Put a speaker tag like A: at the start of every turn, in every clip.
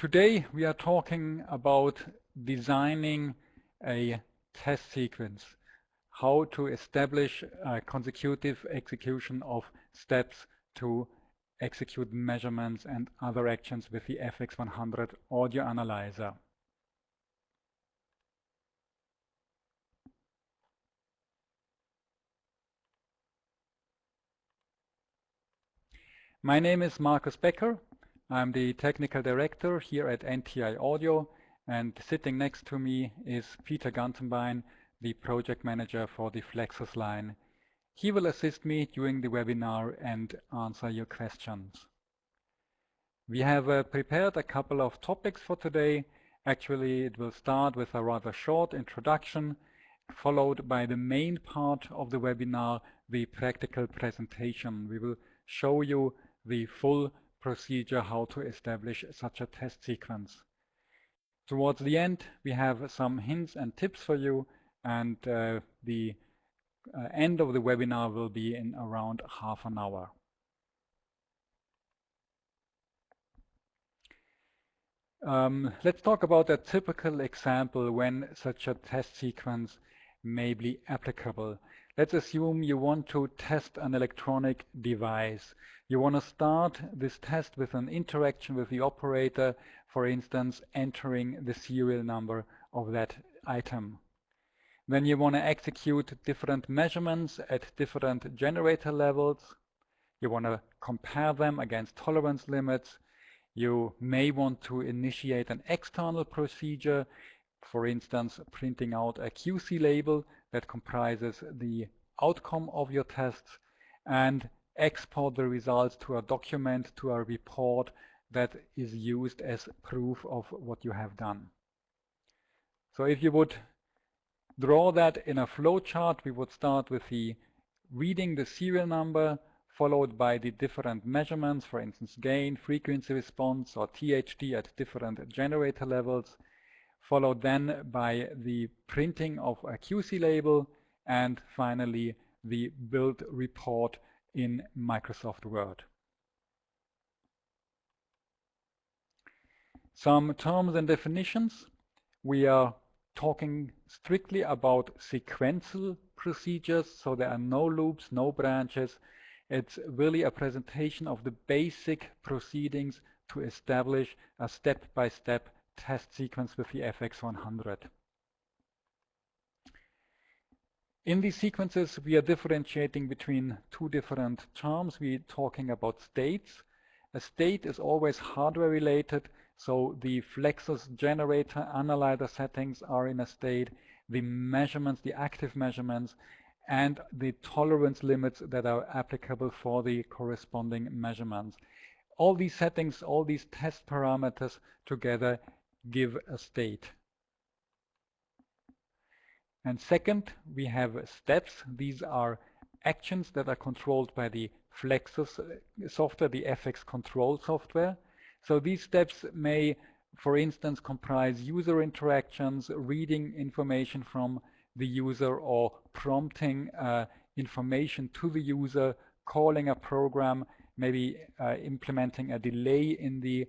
A: Today we are talking about designing a test sequence, how to establish a consecutive execution of steps to execute measurements and other actions with the FX100 audio analyzer. My name is Markus Becker. I'm the technical director here at NTI Audio, and sitting next to me is Peter Gantenbein, the project manager for the Flexus line. He will assist me during the webinar and answer your questions. We have prepared a couple of topics for today. Actually, it will start with a rather short introduction, followed by the main part of the webinar, the practical presentation. We will show you the full procedure how to establish such a test sequence. Towards the end, we have some hints and tips for you, and the end of the webinar will be in around half an hour. Let's talk about a typical example when such a test sequence may be applicable. Let's assume you want to test an electronic device. You want to start this test with an interaction with the operator, for instance, entering the serial number of that item. Then you want to execute different measurements at different generator levels. You want to compare them against tolerance limits. You may want to initiate an external procedure, for instance, printing out a QC label that comprises the outcome of your tests, and export the results to a document, to a report that is used as proof of what you have done. So if you would draw that in a flowchart, we would start with reading the serial number, followed by the different measurements, for instance, gain, frequency response, or THD at different generator levels, followed then by the printing of a QC label, and finally the build report in Microsoft Word. Some terms and definitions. We are talking strictly about sequential procedures, so there are no loops, no branches. It's really a presentation of the basic proceedings to establish a step-by-step test sequence with the FX100. In these sequences, we are differentiating between two different terms. We're talking about states. A state is always hardware related, so the Flexus generator analyzer settings are in a state, the measurements, the active measurements, and the tolerance limits that are applicable for the corresponding measurements. All these settings, all these test parameters together give a state. And second, we have steps. These are actions that are controlled by the Flexus software, the FX control software. So these steps may, for instance, comprise user interactions, reading information from the user, or prompting information to the user, calling a program, maybe implementing a delay in the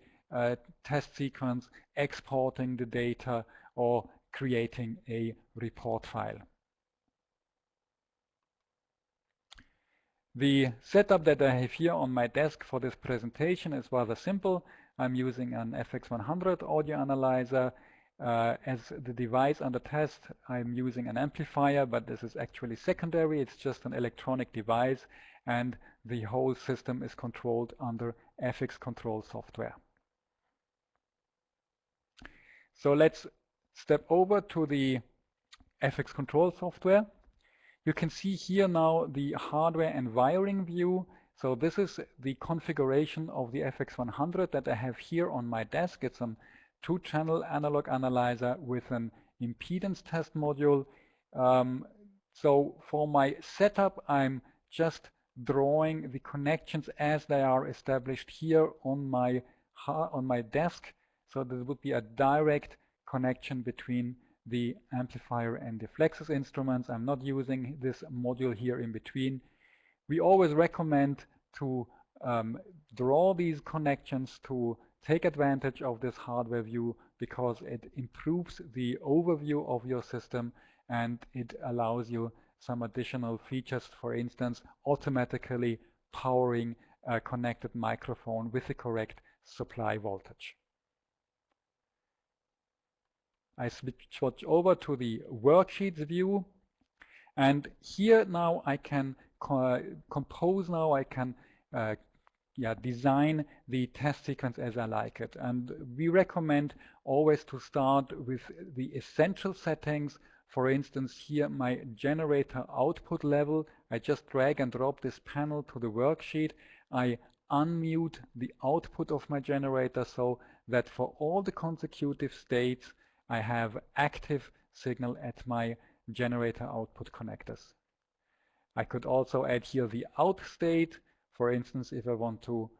A: test sequence, exporting the data, or creating a report file. The setup that I have here on my desk for this presentation is rather simple. I'm using an FX100 audio analyzer. As the device under test, I'm using an amplifier, but this is actually secondary. It's just an electronic device, and the whole system is controlled under FX control software. So let's step over to the FX control software. You can see here now the hardware and wiring view. So this is the configuration of the FX100 that I have here on my desk. It's a 2-channel analog analyzer with an impedance test module. So for my setup, I'm just drawing the connections as they are established here on my desk. So there would be a direct connection between the amplifier and the Flexus instruments. I'm not using this module here in between. We always recommend to draw these connections, to take advantage of this hardware view because it improves the overview of your system and it allows you some additional features, for instance, automatically powering a connected microphone with the correct supply voltage. I switch over to the Worksheets view, and here now I can compose, now I can design the test sequence as I like it. And we recommend always to start with the essential settings. For instance, here my generator output level, I just drag and drop this panel to the worksheet. I unmute the output of my generator so that for all the consecutive states I have active signal at my generator output connectors. I could also add here the out state. For instance, if I want to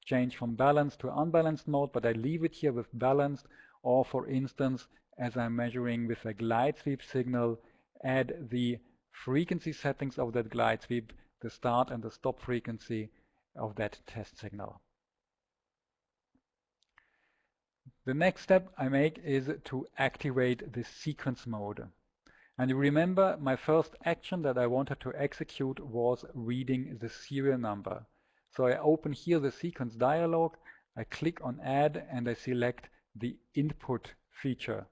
A: change from balanced to unbalanced mode, but I leave it here with balanced, or for instance, as I'm measuring with a glide sweep signal, add the frequency settings of that glide sweep, the start and the stop frequency of that test signal. The next step I make is to activate the sequence mode. And you remember my first action that I wanted to execute was reading the serial number. So I open here the sequence dialog, I click on add and I select the input feature.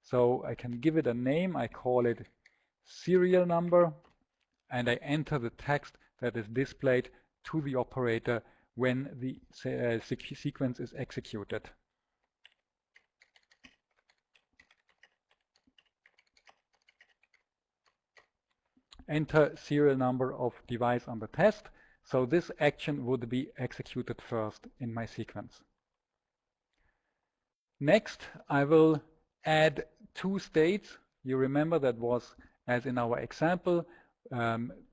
A: So I can give it a name, I call it serial number, and I enter the text that is displayed to the operator when the sequence is executed. Enter serial number of device under test. So this action would be executed first in my sequence. Next, I will add two states. You remember that was, as in our example,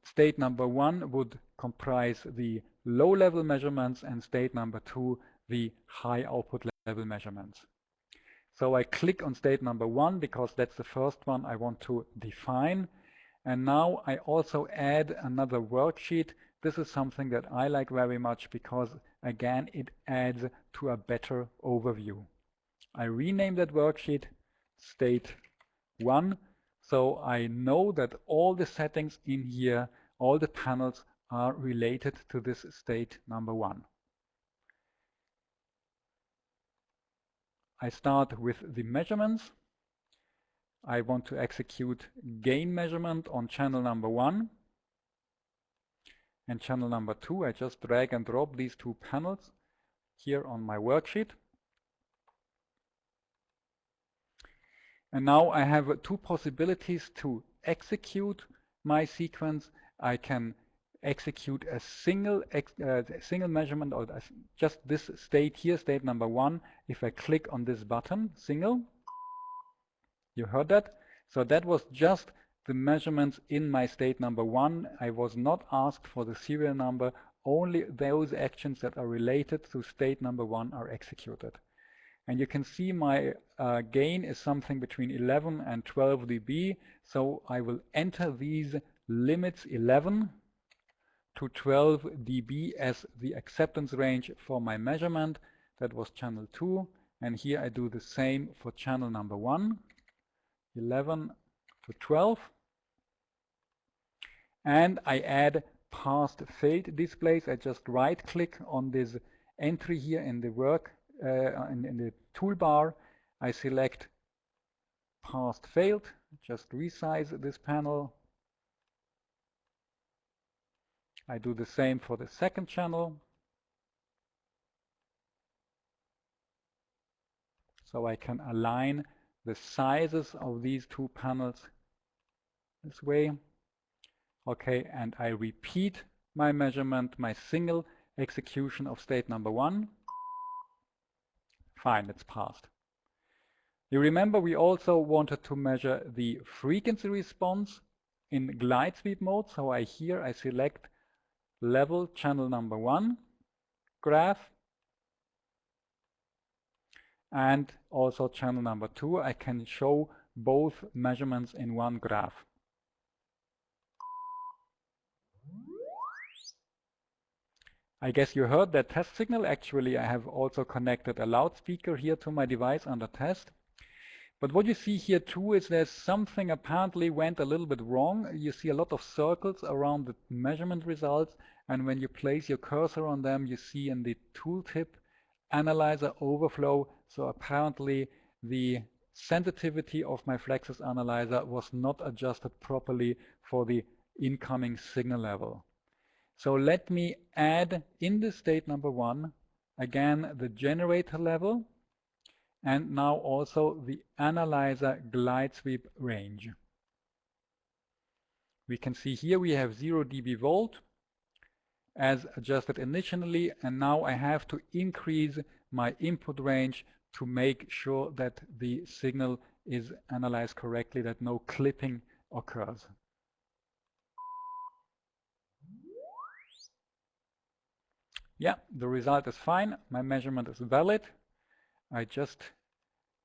A: state number 1 would comprise the low-level measurements and state number 2 the high output level measurements. So I click on state number 1 because that's the first one I want to define. And now I also add another worksheet. This is something that I like very much because, again, it adds to a better overview. I rename that worksheet state 1, so I know that all the settings in here, all the panels are related to this state number 1. I start with the measurements. I want to execute gain measurement on channel number 1 and channel number 2. I just drag and drop these two panels here on my worksheet. And now I have two possibilities to execute my sequence. I can execute a single measurement, or just this state here, state number 1. If I click on this button, single, you heard that? So that was just the measurements in my state number 1. I was not asked for the serial number. Only those actions that are related to state number 1 are executed. And you can see my gain is something between 11 and 12 dB. So I will enter these limits 11 to 12 dB as the acceptance range for my measurement. That was channel 2. And here I do the same for channel number 1, 11 to 12. And I add passed failed displays. I just right click on this entry here in the in the toolbar. I select passed failed, just resize this panel. I do the same for the second channel. So I can align the sizes of these two panels this way. Okay, and I repeat my measurement, my single execution of state number 1. Fine, it's passed. You remember we also wanted to measure the frequency response in glide sweep mode. So I select level channel number 1 graph and also channel number 2. I can show both measurements in one graph. I guess you heard that test signal. Actually, I have also connected a loudspeaker here to my device under test. But what you see here too is there's something apparently went a little bit wrong. You see a lot of circles around the measurement results, and when you place your cursor on them, you see in the tooltip analyzer overflow. So apparently the sensitivity of my Flexus analyzer was not adjusted properly for the incoming signal level. So let me add in the state number 1 again the generator level and now also the analyzer glide sweep range. We can see here we have 0 dB volt as adjusted initially, and now I have to increase my input range to make sure that the signal is analyzed correctly, that no clipping occurs. Yeah, the result is fine. My measurement is valid. I just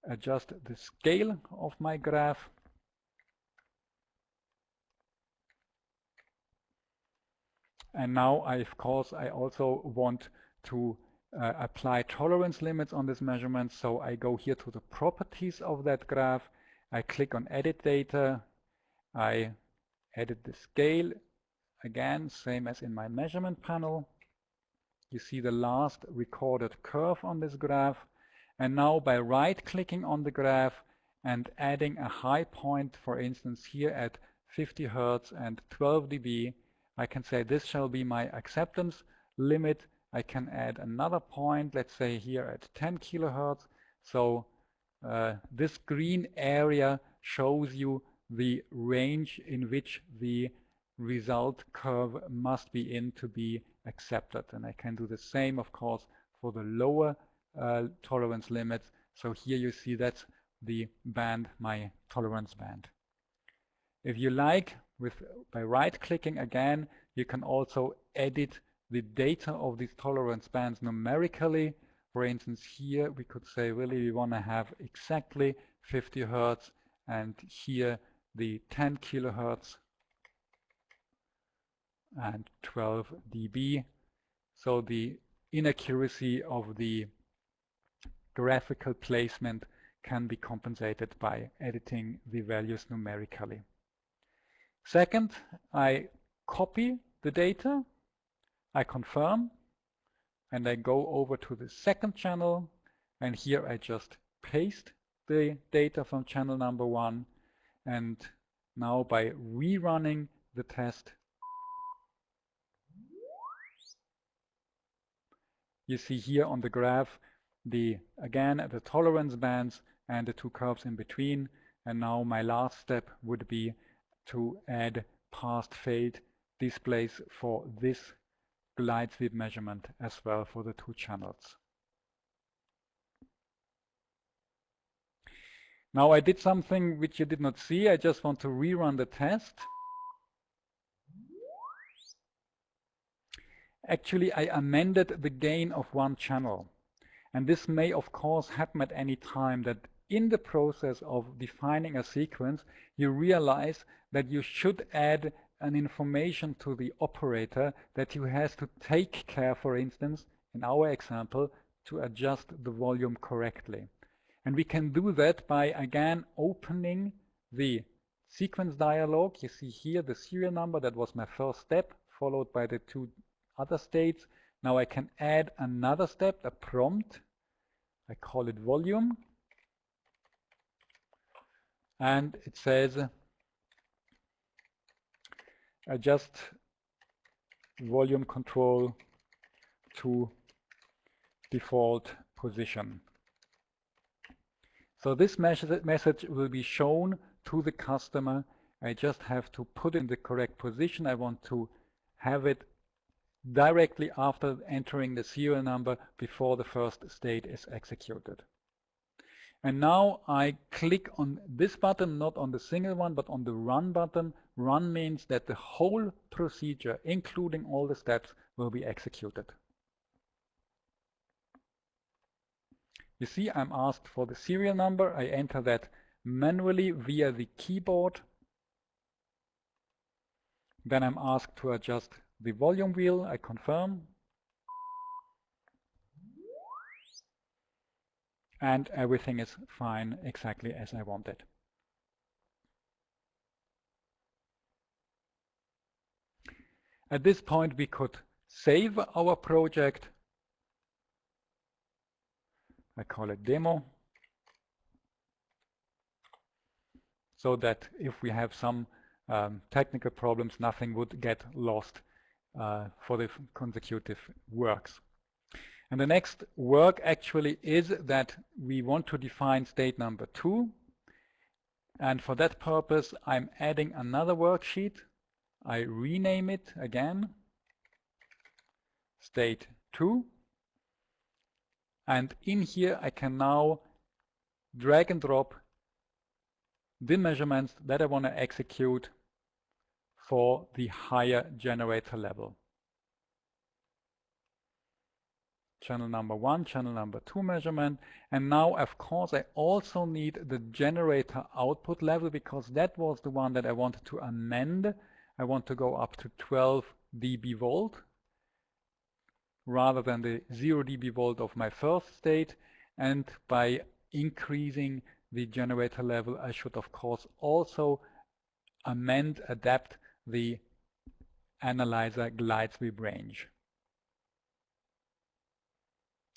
A: adjust the scale of my graph. And now, of course, I also want to apply tolerance limits on this measurement. So I go here to the properties of that graph. I click on Edit Data. I edit the scale. Again, same as in my measurement panel. You see the last recorded curve on this graph. And now by right-clicking on the graph and adding a high point, for instance, here at 50 Hertz and 12 dB, I can say this shall be my acceptance limit. I can add another point, let's say here at 10 kilohertz. So this green area shows you the range in which the result curve must be in to be accepted. And I can do the same, of course, for the lower tolerance limits. So here you see that's the band, my tolerance band. If you like, by right-clicking again, you can also edit the data of these tolerance bands numerically. For instance, here we could say really we want to have exactly 50 Hertz and here the 10 kilohertz and 12 dB. So the inaccuracy of the graphical placement can be compensated by editing the values numerically. Second, I copy the data, I confirm, and I go over to the second channel, and here I just paste the data from channel number 1, and now by rerunning the test, you see here on the graph again the tolerance bands and the two curves in between, and now my last step would be to add passed failed displays for this glide sweep measurement as well for the two channels. Now I did something which you did not see. I just want to rerun the test. Actually, I amended the gain of one channel. And this may, of course, happen at any time, that in the process of defining a sequence, you realize that you should add an information to the operator that you has to take care, for instance, in our example, to adjust the volume correctly. And we can do that by, again, opening the sequence dialog. You see here the serial number. That was my first step, followed by the two other states. Now I can add another step, a prompt. I call it volume. And it says adjust volume control to default position. So this message will be shown to the customer. I just have to put it in the correct position. I want to have it directly after entering the serial number before the first state is executed. And now I click on this button, not on the single one, but on the run button. Run means that the whole procedure, including all the steps, will be executed. You see, I'm asked for the serial number. I enter that manually via the keyboard. Then I'm asked to adjust the volume wheel. I confirm. and everything is fine exactly as I want it. At this point we could save our project. I call it demo, so that if we have some technical problems, nothing would get lost for the consecutive works. And the next work actually is that we want to define state number 2. And for that purpose, I'm adding another worksheet. I rename it again, state 2. And in here, I can now drag and drop the measurements that I want to execute for the higher generator level. Channel number 1, channel number 2 measurement. And now, of course, I also need the generator output level, because that was the one that I wanted to amend. I want to go up to 12 dB volt rather than the 0 dB volt of my first state. And by increasing the generator level, I should, of course, also adapt the analyzer glide sweep range,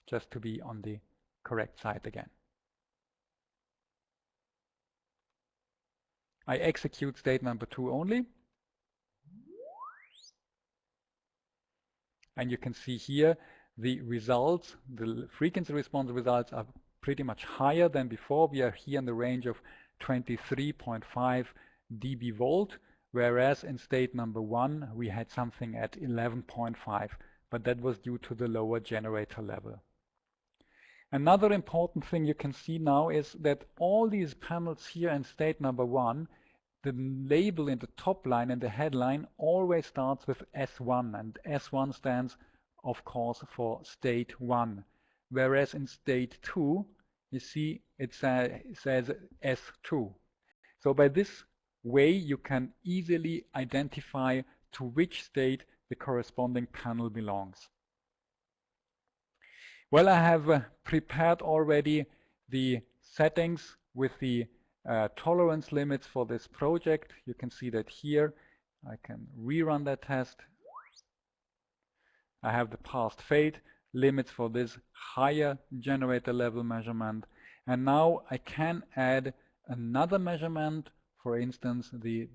A: just to be on the correct side again. I execute state number 2 only. And you can see here the results, the frequency response results are pretty much higher than before. We are here in the range of 23.5 dB volt, whereas in state number 1 we had something at 11.5, but that was due to the lower generator level. Another important thing you can see now is that all these panels here in state number 1, the label in the top line and the headline always starts with S1, and S1 stands, of course, for state 1. Whereas in state 2, you see it says S2. So by this way, you can easily identify to which state the corresponding panel belongs. Well, I have prepared already the settings with the tolerance limits for this project. You can see that here. I can rerun that test. I have the past fade limits for this higher generator level measurement. And now I can add another measurement, for instance, the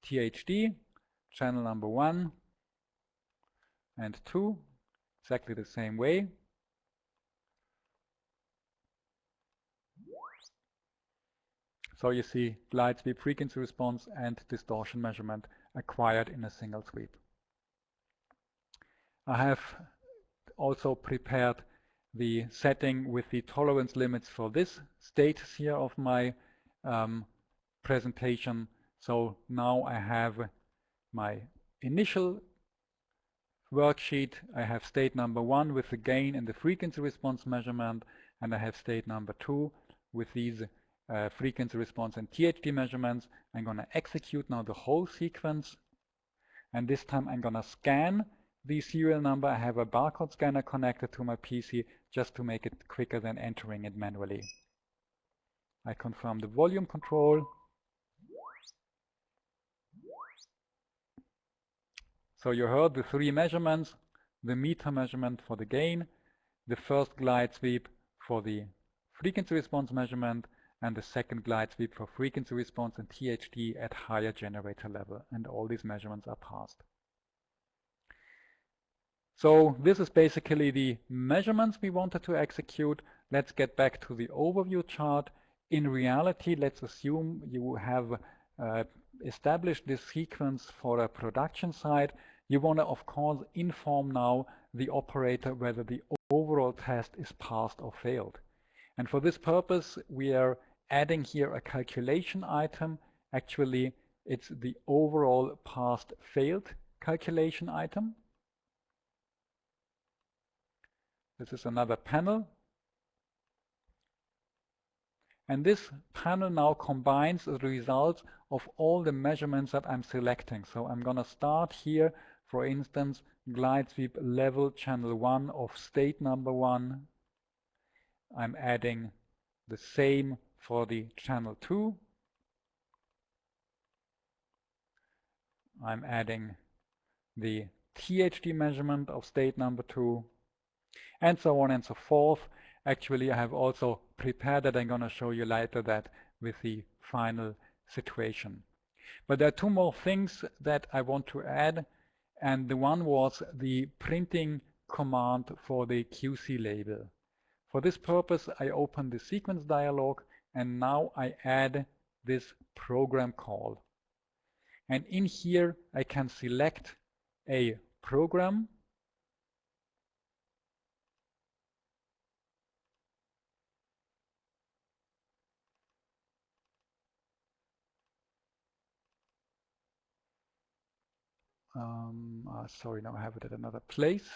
A: THD, channel number 1 and 2, exactly the same way. So you see glide sweep frequency response and distortion measurement acquired in a single sweep. I have also prepared the setting with the tolerance limits for this state here of my presentation. So now I have my initial worksheet. I have state number 1 with the gain and the frequency response measurement, and I have state number 2 with these frequency response and THD measurements. I'm going to execute now the whole sequence, and this time I'm going to scan the serial number. I have a barcode scanner connected to my PC just to make it quicker than entering it manually. I confirm the volume control. So you heard the 3 measurements: the meter measurement for the gain, the first glide sweep for the frequency response measurement, and the second glide sweep for frequency response and THD at higher generator level, and all these measurements are passed. So this is basically the measurements we wanted to execute. Let's get back to the overview chart. In reality, let's assume you have established this sequence for a production site. You want to, of course, inform now the operator whether the overall test is passed or failed. And for this purpose, we are adding here a calculation item. Actually, it's the overall passed failed calculation item. This is another panel. And this panel now combines the results of all the measurements that I'm selecting. So I'm going to start here, for instance, glide sweep level channel 1 of state number 1. I'm adding the same for the channel 2. I'm adding the THD measurement of state number 2, and so on and so forth. Actually, I have also prepared that. I'm going to show you later that with the final situation. But there are two more things that I want to add, and the one was the printing command for the QC label. For this purpose, I open the sequence dialog, and now I add this program call. And in here, I can select a program. Sorry, now I have it at another place.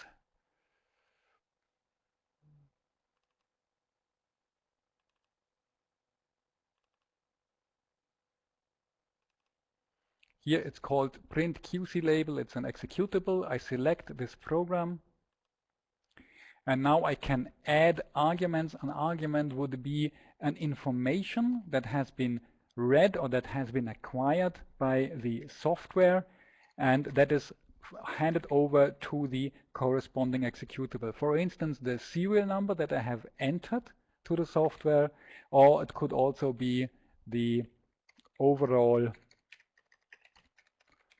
A: Here it's called print QC label. It's an executable. I select this program, and now I can add arguments. An argument would be an information that has been read or that has been acquired by the software, and that is handed over to the corresponding executable. For instance, the serial number that I have entered to the software, or it could also be the overall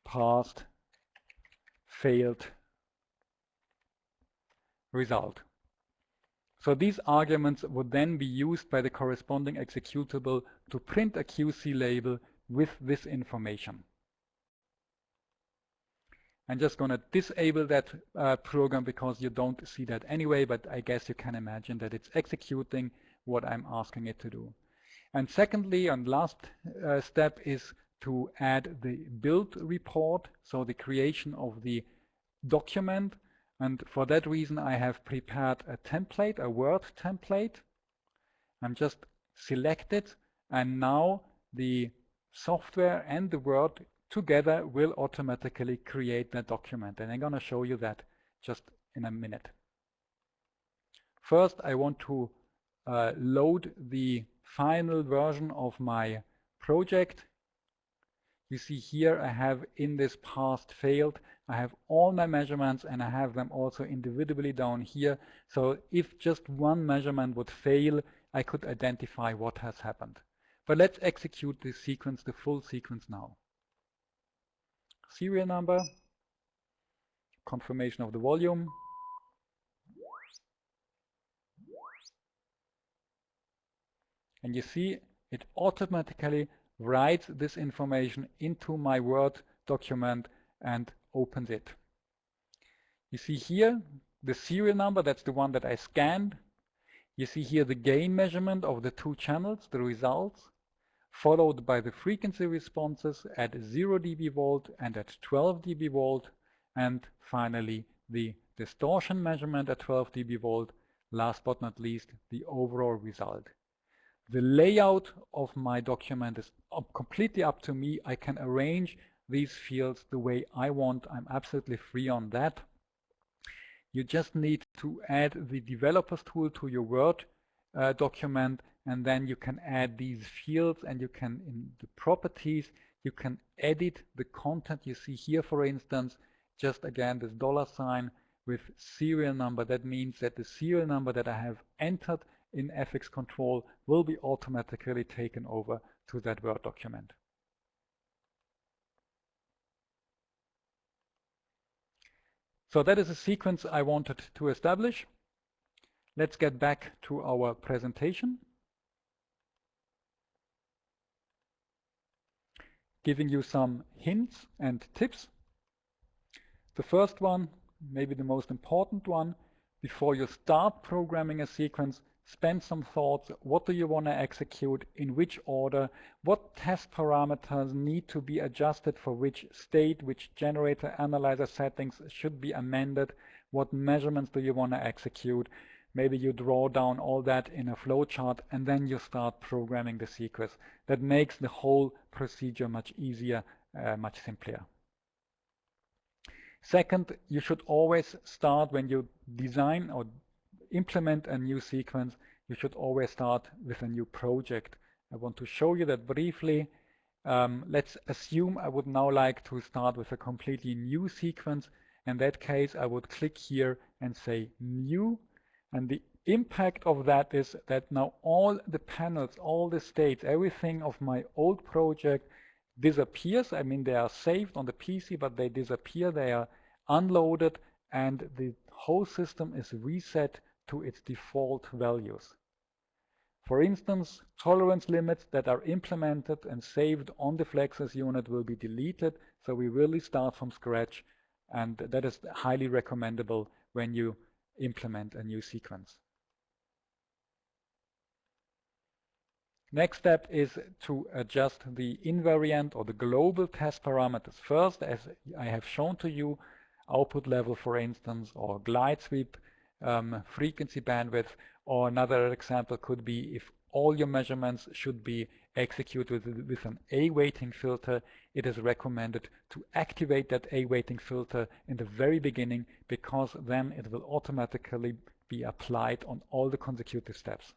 A: passed failed result. So these arguments would then be used by the corresponding executable to print a QC label with this information. I'm just going to disable that program because you don't see that anyway, but I guess you can imagine that it's executing what I'm asking it to do. And secondly, and last step is to add the build report, so the creation of the document. And for that reason, I have prepared a template, a Word template. I'm just selected, and now the software and the Word together will automatically create that document. And I'm going to show you that just in a minute. First, I want to load the final version of my project. You see here I have in this passed failed, I have all my measurements, and I have them also individually down here. So if just one measurement would fail, I could identify what has happened. But let's execute this sequence, the full sequence now. Serial number, confirmation of the volume, and you see it automatically writes this information into my Word document and opens it. You see here the serial number, that's the one that I scanned. You see here the gain measurement of the two channels, the results, followed by the frequency responses at 0 dB volt and at 12 dB volt, and finally the distortion measurement at 12 dB volt, last but not least the overall result. The layout of my document is completely up to me. I can arrange these fields the way I want. I'm absolutely free on that. You just need to add the developers tool to your Word document, and then you can add these fields, and you can, in the properties, you can edit the content. You see here, for instance, just again this $ with serial number. That means that the serial number that I have entered in FX control will be automatically taken over to that Word document. So that is a sequence I wanted to establish. Let's get back to our presentation. Giving you some hints and tips. The first one, maybe the most important one, before you start programming a sequence, spend some thoughts. What do you want to execute, in which order, what test parameters need to be adjusted for which state, which generator analyzer settings should be amended, what measurements do you want to execute. Maybe you draw down all that in a flowchart, and then you start programming the sequence. That makes the whole procedure much easier, much simpler. Second, you should always start, when you design or implement a new sequence, you should always start with a new project. I want to show you that briefly. Let's assume I would now like to start with a completely new sequence. In that case, I would click here and say new. And the impact of that is that now all the panels, all the states, everything of my old project disappears. I mean, they are saved on the PC, but they disappear. They are unloaded, and the whole system is reset to its default values. For instance, tolerance limits that are implemented and saved on the Flexus unit will be deleted, so we really start from scratch, and that is highly recommendable when you implement a new sequence. Next step is to adjust the invariant or the global test parameters first, as I have shown to you, output level, for instance, or glide sweep, frequency bandwidth, or another example could be if all your measurements should be executed with an A-weighting filter, it is recommended to activate that A-weighting filter in the very beginning, because then it will automatically be applied on all the consecutive steps.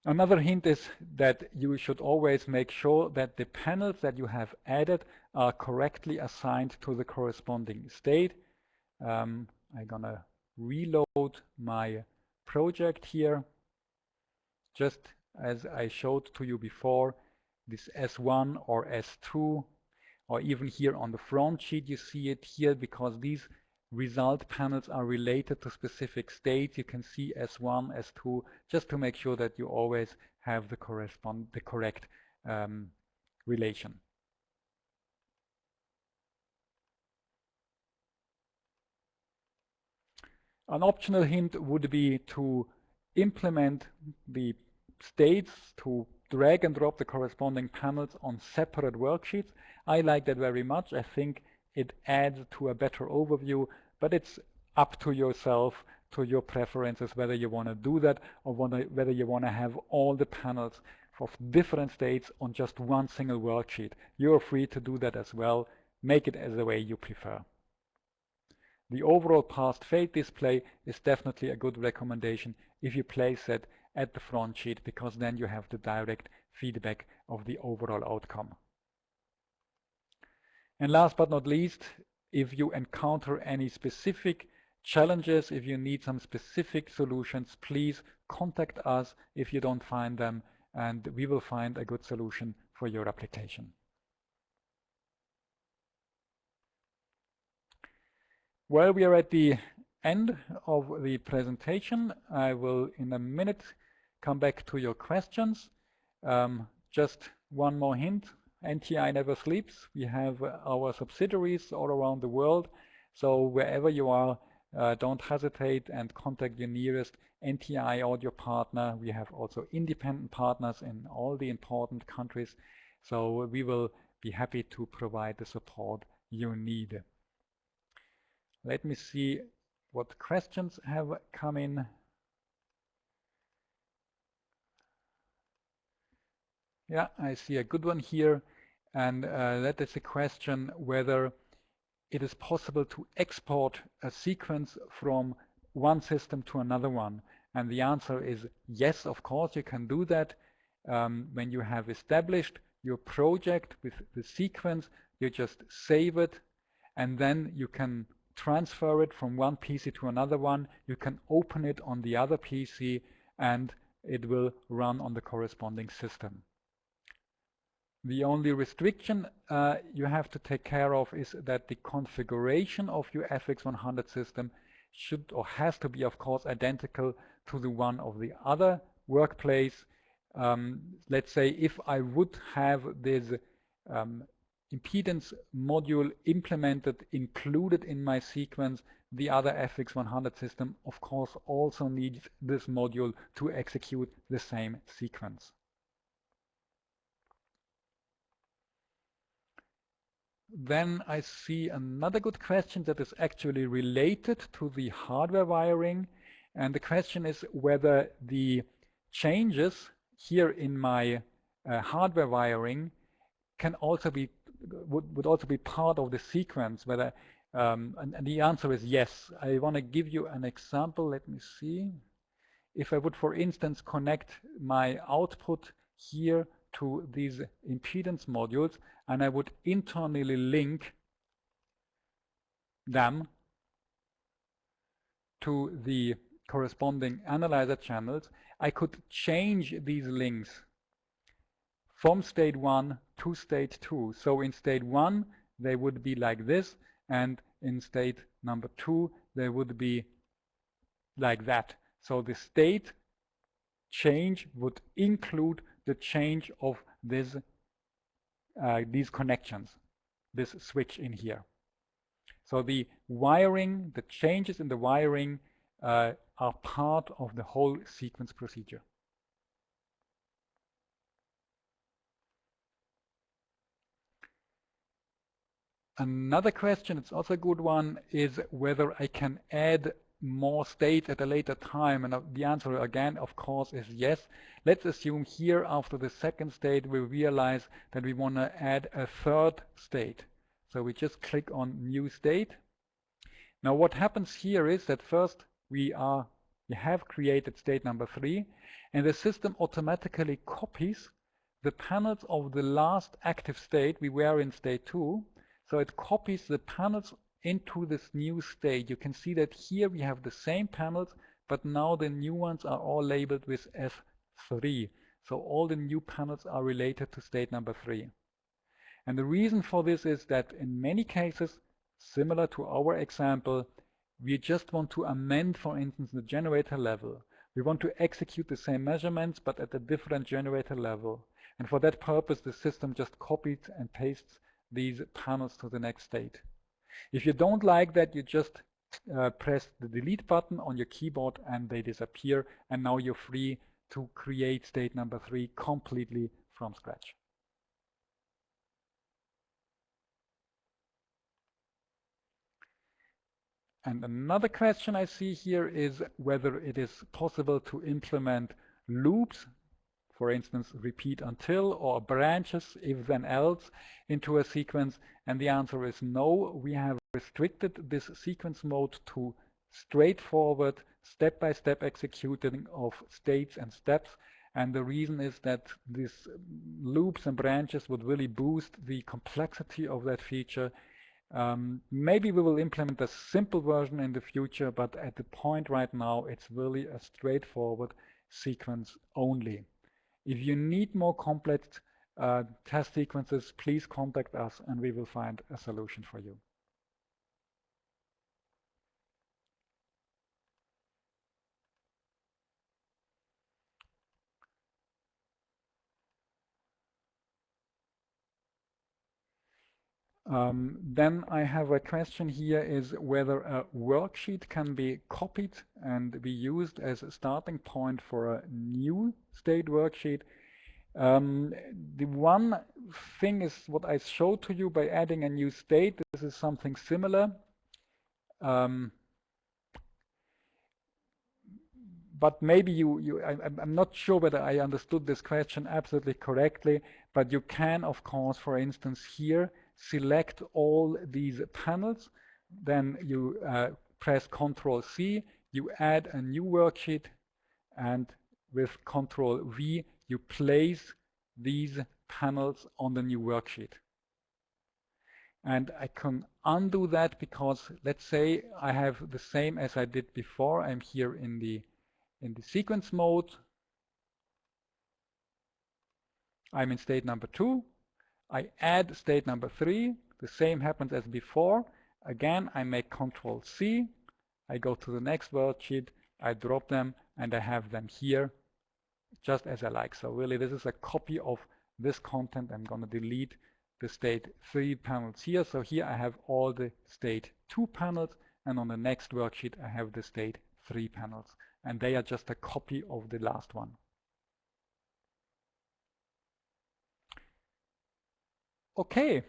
A: Another hint is that you should always make sure that the panels that you have added are correctly assigned to the corresponding state. I'm gonna reload my project here. Just as I showed to you before, this S1 or S2, or even here on the front sheet, you see it here because these result panels are related to specific states. You can see S1, S2, just to make sure that you always have the correct relation. An optional hint would be to implement the states, to drag and drop the corresponding panels on separate worksheets. I like that very much. I think it adds to a better overview, but it's up to yourself, to your preferences, whether you want to do that or whether you want to have all the panels of different states on just one single worksheet. You're free to do that as well. Make it as the way you prefer. The overall past fade display is definitely a good recommendation if you place it at the front sheet, because then you have the direct feedback of the overall outcome. And last but not least, if you encounter any specific challenges, if you need some specific solutions, please contact us if you don't find them, and we will find a good solution for your application. Well, we are at the end of the presentation. I will in a minute come back to your questions. Just one more hint, NTI never sleeps. We have our subsidiaries all around the world. So wherever you are, don't hesitate and contact your nearest NTI audio partner. We have also independent partners in all the important countries. So we will be happy to provide the support you need. Let me see what questions have come in. Yeah, I see a good one here. And that is a question whether it is possible to export a sequence from one system to another one. And the answer is yes, of course, you can do that. When you have established your project with the sequence, you just save it, and then you can transfer it from one PC to another one. You can open it on the other PC, and it will run on the corresponding system. The only restriction you have to take care of is that the configuration of your FX100 system should or has to be, of course, identical to the one of the other workplace. Let's say if I would have this impedance module implemented, included in my sequence, the other FX100 system, of course, also needs this module to execute the same sequence. Then I see another good question that is actually related to the hardware wiring. And the question is whether the changes here in my hardware wiring can also be would also be part of the sequence, whether And the answer is yes. I want to give you an example. Let me see. If I would, for instance, connect my output here to these impedance modules, and I would internally link them to the corresponding analyzer channels, I could change these links from state 1 to state 2. So in state 1, they would be like this, and in state number 2, they would be like that. So the state change would include the change of this, these connections, this switch in here. So the wiring, the changes in the wiring are part of the whole sequence procedure. Another question, it's also a good one, is whether I can add more states at a later time. And the answer again, of course, is yes. Let's assume here after the second state, we realize that we want to add a third state. So we just click on New State. Now what happens here is that first we have created state number 3, and the system automatically copies the panels of the last active state. We were in state 2. So it copies the panels into this new state. You can see that here we have the same panels, but now the new ones are all labeled with F3. So all the new panels are related to state number 3. And the reason for this is that in many cases, similar to our example, we just want to amend, for instance, the generator level. We want to execute the same measurements, but at a different generator level. And for that purpose, the system just copies and pastes these panels to the next state. If you don't like that, you just press the delete button on your keyboard and they disappear, and now you're free to create state number 3 completely from scratch. And another question I see here is whether it is possible to implement loops, for instance, repeat until, or branches, if then else, into a sequence. And the answer is no. We have restricted this sequence mode to straightforward, step-by-step executing of states and steps. And the reason is that these loops and branches would really boost the complexity of that feature. Maybe we will implement a simple version in the future, but at the point right now, it's really a straightforward sequence only. If you need more complex test sequences, please contact us and we will find a solution for you. Then I have a question here, is whether a worksheet can be copied and be used as a starting point for a new state worksheet. The one thing is what I showed to you by adding a new state. This is something similar. But maybe I'm not sure whether I understood this question absolutely correctly, but you can, of course, for instance, here select all these panels, then you press Ctrl C, you add a new worksheet, and with Ctrl V, you place these panels on the new worksheet. And I can undo that because let's say I have the same as I did before. I'm here in the sequence mode. I'm in state number 2. I add state number 3. The same happens as before. Again, I make Ctrl C. I go to the next worksheet. I drop them and I have them here just as I like. So really this is a copy of this content. I'm going to delete the state 3 panels here. So here I have all the state 2 panels, and on the next worksheet I have the state 3 panels. And they are just a copy of the last one. Okay.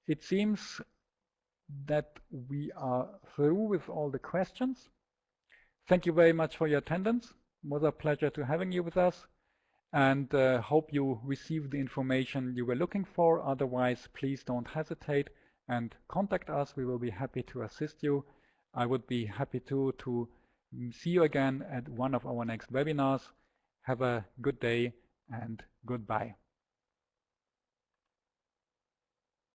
A: It seems that we are through with all the questions. Thank you very much for your attendance. It was a pleasure to having you with us, and hope you received the information you were looking for. Otherwise, please don't hesitate and contact us. We will be happy to assist you. I would be happy to see you again at one of our next webinars. Have a good day and goodbye.